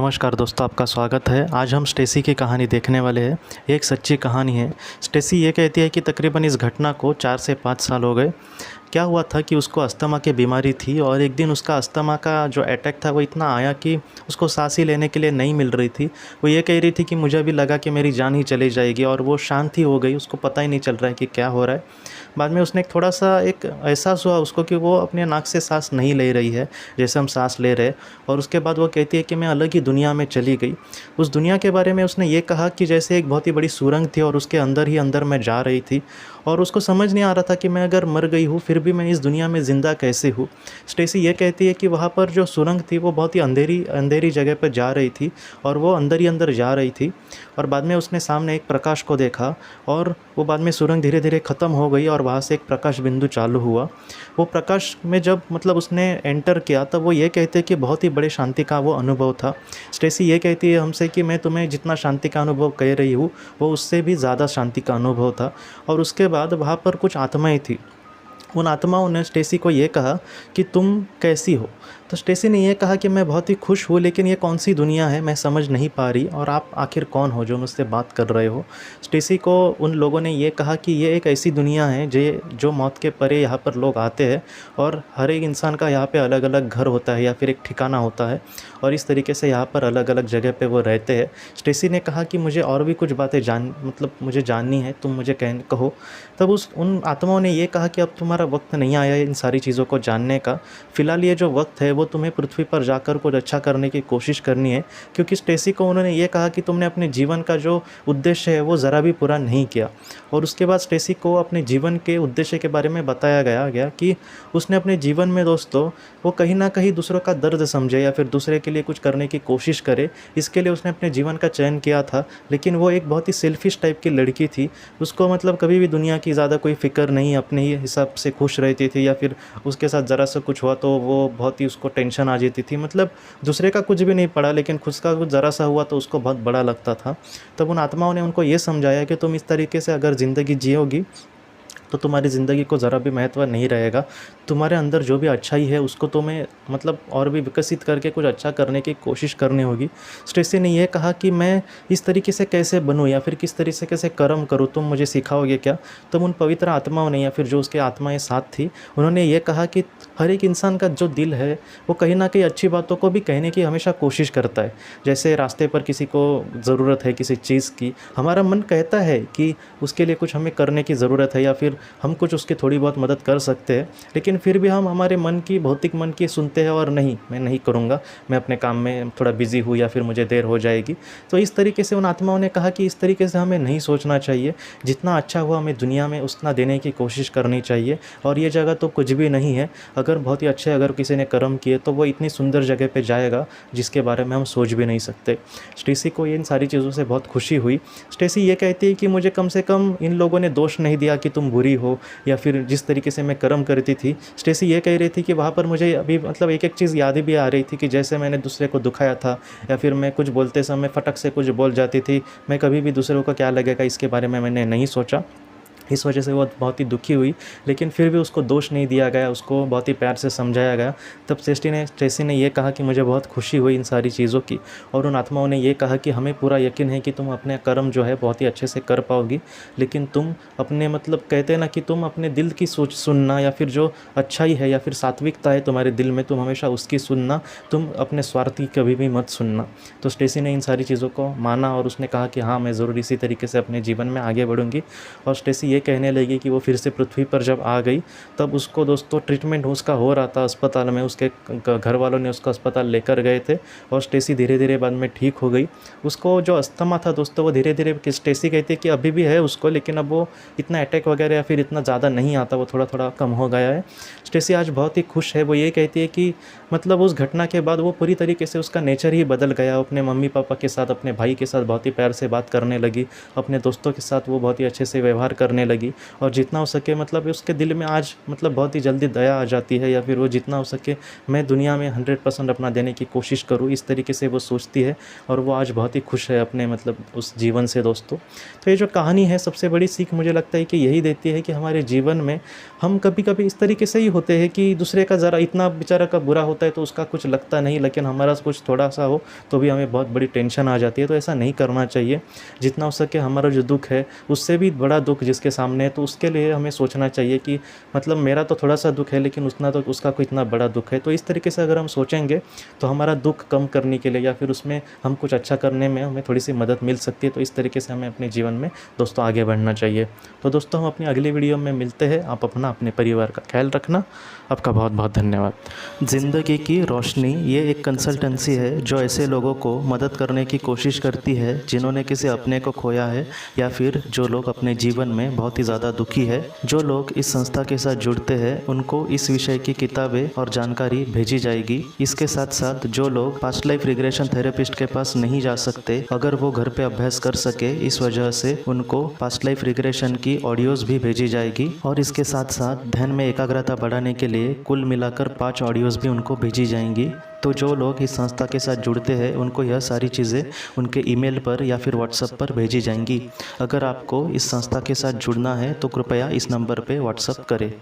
नमस्कार दोस्तों, आपका स्वागत है। आज हम स्टेसी की कहानी देखने वाले हैं। ये एक सच्ची कहानी है। स्टेसी ये कहती है कि तकरीबन इस घटना को 4 से 5 साल हो गए। क्या हुआ था कि उसको अस्थमा की बीमारी थी और एक दिन उसका अस्थमा का जो अटैक था वो इतना आया कि उसको सांस ही लेने के लिए नहीं मिल रही थी। वो ये कह रही थी कि मुझे भी लगा कि मेरी जान ही चली जाएगी और वो शांत ही हो गई। उसको पता ही नहीं चल रहा है कि क्या हो रहा है। बाद में उसने थोड़ा सा एक एहसास हुआ उसको कि वो अपने नाक से सांस नहीं ले रही है जैसे हम सांस ले रहे। और उसके बाद वो कहती है कि मैं अलग ही दुनिया में चली गई। उस दुनिया के बारे में उसने ये कहा कि जैसे एक बहुत ही बड़ी सुरंग थी और उसके अंदर ही अंदर मैं जा रही थी और उसको समझ नहीं आ रहा था कि मैं अगर मर गई हूँ फिर भी मैं इस दुनिया में ज़िंदा कैसे हूँ। स्टेसी ये कहती है कि वहाँ पर जो सुरंग थी वो बहुत ही अंधेरी अंधेरी जगह पर जा रही थी और वो अंदर ही अंदर जा रही थी। और बाद में उसने सामने एक प्रकाश को देखा और वो बाद में सुरंग धीरे धीरे ख़त्म हो गई और वहाँ से एक प्रकाश बिंदु चालू हुआ। वो प्रकाश में जब उसने एंटर किया तब वो ये कहते कि बहुत ही बड़े शांति का वो अनुभव था। स्टेसी ये कहती है हमसे कि मैं तुम्हें जितना शांति का अनुभव कह रही हूँ वो उससे भी ज़्यादा शांति का अनुभव था। और उसके बाद वहाँ पर कुछ आत्माएं थी। उन आत्माओं ने स्टेसी को ये कहा कि तुम कैसी हो। तो स्टेसी ने ये कहा कि मैं बहुत ही खुश हूँ, लेकिन ये कौन सी दुनिया है मैं समझ नहीं पा रही और आप आखिर कौन हो जो मुझसे बात कर रहे हो। स्टेसी को उन लोगों ने ये कहा कि ये एक ऐसी दुनिया है जो मौत के परे यहाँ पर लोग आते हैं और हर एक इंसान का यहाँ पे अलग अलग घर होता है या फिर एक ठिकाना होता है और इस तरीके से यहाँ पर अलग अलग जगह पे वो रहते हैं। स्टेसी ने कहा कि मुझे और भी कुछ बातें मुझे जाननी है, तुम मुझे कहो। तब उन आत्माओं ने ये कहा कि अब तुम्हारा वक्त नहीं आया इन सारी चीज़ों को जानने का। फ़िलहाल ये जो वक्त है वो तुम्हें पृथ्वी पर जाकर कुछ अच्छा करने की कोशिश करनी है, क्योंकि स्टेसी को उन्होंने ये कहा कि तुमने अपने जीवन का जो उद्देश्य है वो ज़रा भी पूरा नहीं किया। और उसके बाद स्टेसी को अपने जीवन के उद्देश्य के बारे में बताया गया कि उसने अपने जीवन में दोस्तों वो कहीं ना कहीं दूसरों का दर्द समझे या फिर दूसरे के लिए कुछ करने की कोशिश करे। इसके लिए उसने अपने जीवन का चयन किया था। लेकिन वो एक बहुत ही सेल्फिश टाइप की लड़की थी। उसको कभी भी दुनिया की ज़्यादा कोई फ़िक्र नहीं, अपने ही हिसाब से खुश रहती थी या फिर उसके साथ ज़रा सा कुछ हुआ तो वो बहुत ही उसको टेंशन आ जाती थी। दूसरे का कुछ भी नहीं पड़ा लेकिन खुद का कुछ ज़रा सा हुआ तो उसको बहुत बड़ा लगता था। तब उन आत्माओं ने उनको ये समझाया कि तुम इस तरीके से अगर ज़िंदगी जियोगी तो तुम्हारी ज़िंदगी को ज़रा भी महत्व नहीं रहेगा। तुम्हारे अंदर जो भी अच्छाई है उसको तुम्हें और भी विकसित करके कुछ अच्छा करने की कोशिश करनी होगी। स्टेसी ने यह कहा कि मैं इस तरीके से कैसे बनूं या फिर किस तरीके से कैसे कर्म करूं, तुम मुझे सिखाओगे क्या। तब उन पवित्र आत्माओं ने या फिर जो उसके आत्माएं साथ थी उन्होंने ये कहा कि हर एक इंसान का जो दिल है वो कहीं ना कहीं अच्छी बातों को भी कहने की हमेशा कोशिश करता है। जैसे रास्ते पर किसी को ज़रूरत है किसी चीज़ की, हमारा मन कहता है कि उसके लिए कुछ हमें करने की ज़रूरत है या फिर हम कुछ उसकी थोड़ी बहुत मदद कर सकते हैं, लेकिन फिर भी हम हमारे भौतिक मन की सुनते हैं और नहीं, मैं नहीं करूँगा, मैं अपने काम में थोड़ा बिजी हूँ या फिर मुझे देर हो जाएगी। तो इस तरीके से उन आत्माओं ने कहा कि इस तरीके से हमें नहीं सोचना चाहिए। जितना अच्छा हुआ हमें दुनिया में उतना देने की कोशिश करनी चाहिए और ये जगह तो कुछ भी नहीं है। अगर बहुत ही अच्छे अगर किसी ने कर्म किए तो वो इतनी सुंदर जगह पे जाएगा जिसके बारे में हम सोच भी नहीं सकते। स्टेसी को इन सारी चीज़ों से बहुत खुशी हुई। स्टेसी ये कहती है कि मुझे कम से कम इन लोगों ने दोष नहीं दिया कि तुम बुरी हो या फिर जिस तरीके से मैं कर्म करती थी। स्टेसी ये कह रही थी कि वहाँ पर मुझे अभी एक एक चीज़ याद भी आ रही थी कि जैसे मैंने दूसरे को दुखाया था या फिर मैं कुछ बोलते समय फटक से कुछ बोल जाती थी। मैं कभी भी दूसरों को क्या लगेगा इसके बारे में मैंने नहीं सोचा। इस वजह से वो बहुत ही दुखी हुई, लेकिन फिर भी उसको दोष नहीं दिया गया, उसको बहुत ही प्यार से समझाया गया। तब स्टेसी ने ये कहा कि मुझे बहुत खुशी हुई इन सारी चीज़ों की। और उन आत्माओं ने ये कहा कि हमें पूरा यकीन है कि तुम अपने कर्म जो है बहुत ही अच्छे से कर पाओगी, लेकिन तुम अपने कहते हैं ना कि तुम अपने दिल की सोच सुनना या फिर जो अच्छाई है या फिर सात्विकता है तुम्हारे दिल में तुम हमेशा उसकी सुनना, तुम अपने स्वार्थ की कभी भी मत सुनना। तो स्टेसी ने इन सारी चीज़ों को माना और उसने कहा कि हाँ मैं ज़रूर इसी तरीके से अपने जीवन में आगे बढ़ूँगी। और स्टेसी कहने लगी कि वो फिर से पृथ्वी पर जब आ गई तब उसको दोस्तों ट्रीटमेंट उसका हो रहा था अस्पताल में। उसके घर वालों ने उसको अस्पताल लेकर गए थे और स्टेसी धीरे धीरे बाद में ठीक हो गई। उसको जो अस्थमा था दोस्तों वो धीरे धीरे, स्टेसी कहती है कि अभी भी है उसको, लेकिन अब वो इतना अटैक वगैरह या फिर इतना ज़्यादा नहीं आता, वो थोड़ा थोड़ा कम हो गया है। स्टेसी आज बहुत ही खुश है। वो ये कहती है कि उस घटना के बाद वो पूरी तरीके से उसका नेचर ही बदल गया। अपने मम्मी पापा के साथ, अपने भाई के साथ बहुत ही प्यार से बात करने लगी। अपने दोस्तों के साथ वो बहुत ही अच्छे से व्यवहार करने करने लगी और जितना हो सके मतलब उसके दिल में आज मतलब बहुत ही जल्दी दया आ जाती है, या फिर वो जितना हो सके मैं दुनिया में 100% अपना देने की कोशिश करूँ, इस तरीके से वो सोचती है और वो आज बहुत ही खुश है अपने मतलब उस जीवन से दोस्तों। तो ये जो कहानी है सबसे बड़ी सीख मुझे लगता है कि यही देती है कि हमारे जीवन में हम कभी कभी इस तरीके से ही होते हैं कि दूसरे का ज़रा इतना बेचारा का बुरा होता है तो उसका कुछ लगता नहीं, लेकिन हमारा कुछ थोड़ा सा हो तो भी हमें बहुत बड़ी टेंशन आ जाती है। तो ऐसा नहीं करना चाहिए, जितना हो सके हमारा जो दुख है उससे भी बड़ा दुख जिसके सामने है तो उसके लिए हमें सोचना चाहिए कि मतलब मेरा तो थोड़ा सा दुख है लेकिन उतना तो उसका कोई इतना बड़ा दुख है। तो इस तरीके से अगर हम सोचेंगे तो हमारा दुख कम करने के लिए या फिर उसमें हम कुछ अच्छा करने में हमें थोड़ी सी मदद मिल सकती है। तो इस तरीके से हमें अपने जीवन में दोस्तों आगे बढ़ना चाहिए। तो दोस्तों हम अपनी अगली वीडियो में मिलते हैं। आप अपने परिवार का ख्याल रखना। आपका बहुत बहुत धन्यवाद। ज़िंदगी की रोशनी ये एक कंसल्टेंसी है जो ऐसे लोगों को मदद करने की कोशिश करती है जिन्होंने किसी अपने को खोया है या फिर जो लोग अपने जीवन में बहुत ही ज़्यादा दुखी है। जो लोग इस संस्था के साथ जुड़ते हैं उनको इस विषय की किताबें और जानकारी भेजी जाएगी। इसके साथ साथ जो लोग पास्ट लाइफ रिग्रेशन थेरेपिस्ट के पास नहीं जा सकते, अगर वो घर पे अभ्यास कर सके, इस वजह से उनको पास्ट लाइफ रिग्रेशन की ऑडियोज़ भी भेजी जाएगी। और इसके साथ साथ ध्यान में एकाग्रता बढ़ाने के लिए कुल मिलाकर 5 ऑडियोज़ भी उनको भेजी जाएंगी। तो जो लोग इस संस्था के साथ जुड़ते हैं उनको यह सारी चीज़ें उनके ईमेल पर या फिर व्हाट्सएप पर भेजी जाएंगी। अगर आपको इस संस्था के साथ जुड़ना है तो कृपया इस नंबर पर व्हाट्सएप करें।